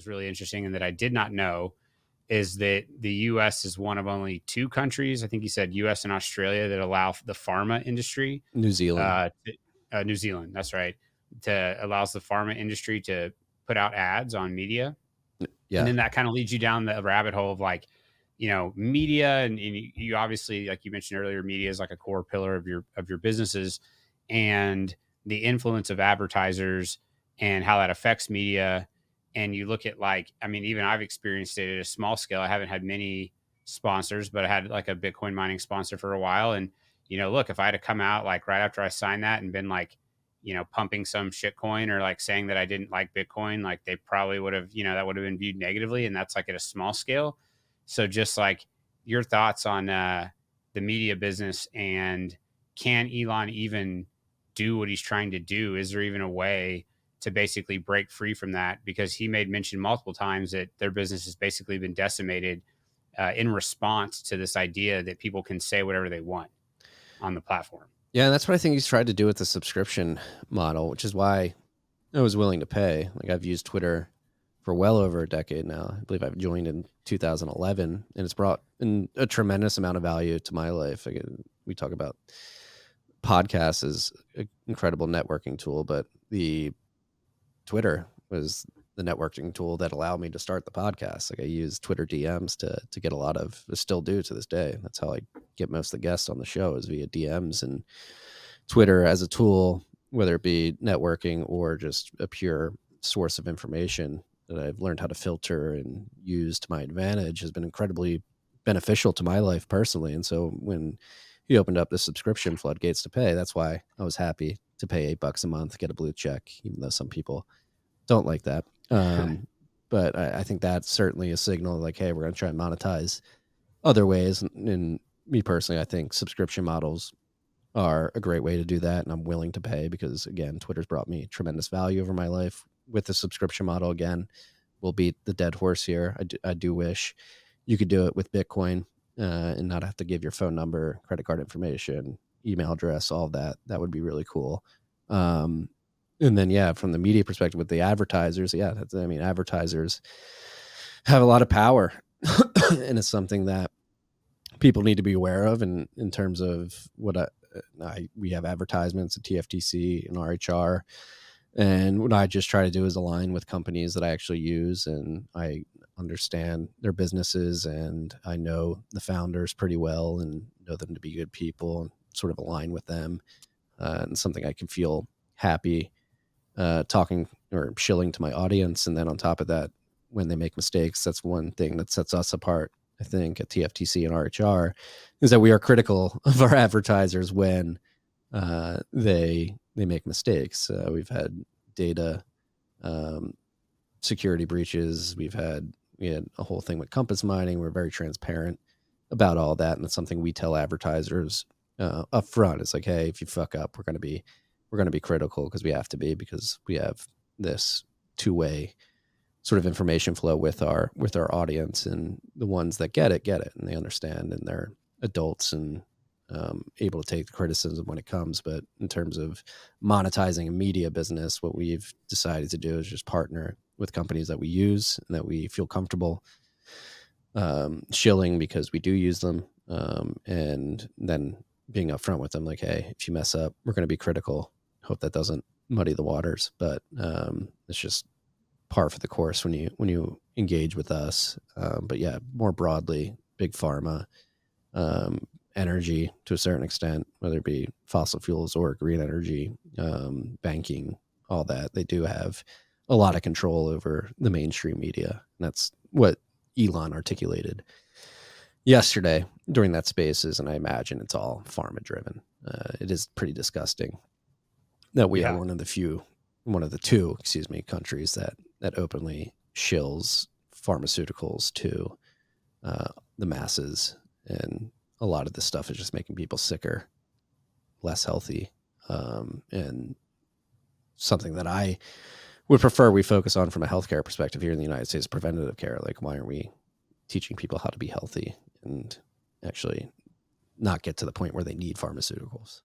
really interesting and that I did not know is that the US is one of only two countries, I think you said US and Australia, that allow the pharma industry, New Zealand. New Zealand, that's right, to allows the pharma industry to put out ads on media. And Yeah. then that kind of leads you down the rabbit hole of like, media and you obviously, like you mentioned earlier, media is like a core pillar of your businesses and the influence of advertisers and how that affects media. And you look at like, I mean, even I've experienced it at a small scale. I haven't had many sponsors, but I had like a Bitcoin mining sponsor for a while. And, look, if I had to come out like right after I signed that and been like, pumping some shit coin or like saying that I didn't like Bitcoin, like they probably would have, that would have been viewed negatively. And that's like at a small scale. So just like your thoughts on the media business and can Elon even do what he's trying to do? Is there even a way to basically break free from that? Because he made mention multiple times that their business has basically been decimated in response to this idea that people can say whatever they want on the platform. Yeah, and that's what I think he's tried to do with the subscription model, which is why I was willing to pay. Like I've used Twitter for well over a decade now. I believe I've joined in 2011, and it's brought in a tremendous amount of value to my life. Again, we talk about podcasts as an incredible networking tool, but the Twitter was the networking tool that allowed me to start the podcast. Like I use Twitter DMs to get a lot of, still do to this day. That's how I get most of the guests on the show is via DMs, and Twitter as a tool, whether it be networking or just a pure source of information that I've learned how to filter and use to my advantage, has been incredibly beneficial to my life personally. And so when he opened up the subscription floodgates to pay, that's why I was happy to pay $8 a month, get a blue check, even though some people don't like that. But I think that's certainly a signal like, hey, we're going to try and monetize other ways. And me personally, I think subscription models are a great way to do that. And I'm willing to pay because, again, Twitter's brought me tremendous value over my life. With the subscription model, again, we'll beat the dead horse here. I do wish you could do it with Bitcoin and not have to give your phone number, credit card information, email address, all of that. That would be really cool. And then, yeah, from the media perspective with the advertisers, advertisers have a lot of power and it's something that people need to be aware of. And in terms of what we have advertisements at TFTC and RHR. And what I just try to do is align with companies that I actually use, and I understand their businesses and I know the founders pretty well and know them to be good people and sort of align with them. And something I can feel happy talking or shilling to my audience. And then on top of that, when they make mistakes, that's one thing that sets us apart, I think, at TFTC and RHR, is that we are critical of our advertisers when they make mistakes. We've had data security breaches. We had a whole thing with Compass mining. We're very transparent about all that, and it's something we tell advertisers up front. It's like, hey, if you fuck up, we're going to be critical because we have to be, because we have this two-way sort of information flow with our audience, and the ones that get it, and they understand, and they're adults and able to take the criticism when it comes. But in terms of monetizing a media business, what we've decided to do is just partner with companies that we use and that we feel comfortable shilling because we do use them, and then being upfront with them, like, hey, if you mess up, we're going to be critical. Hope that doesn't muddy the waters, but it's just par for the course when you engage with us. But yeah, more broadly, big pharma, energy to a certain extent, whether it be fossil fuels or green energy, banking, all that, they do have a lot of control over the mainstream media. And that's what Elon articulated yesterday during that Spaces, and I imagine it's all pharma driven. It is pretty disgusting that we are one of the two countries that openly shills pharmaceuticals to the masses, and a lot of this stuff is just making people sicker, less healthy, and something that I would prefer we focus on from a healthcare perspective here in the United States, preventative care. Like, why aren't we teaching people how to be healthy and actually not get to the point where they need pharmaceuticals?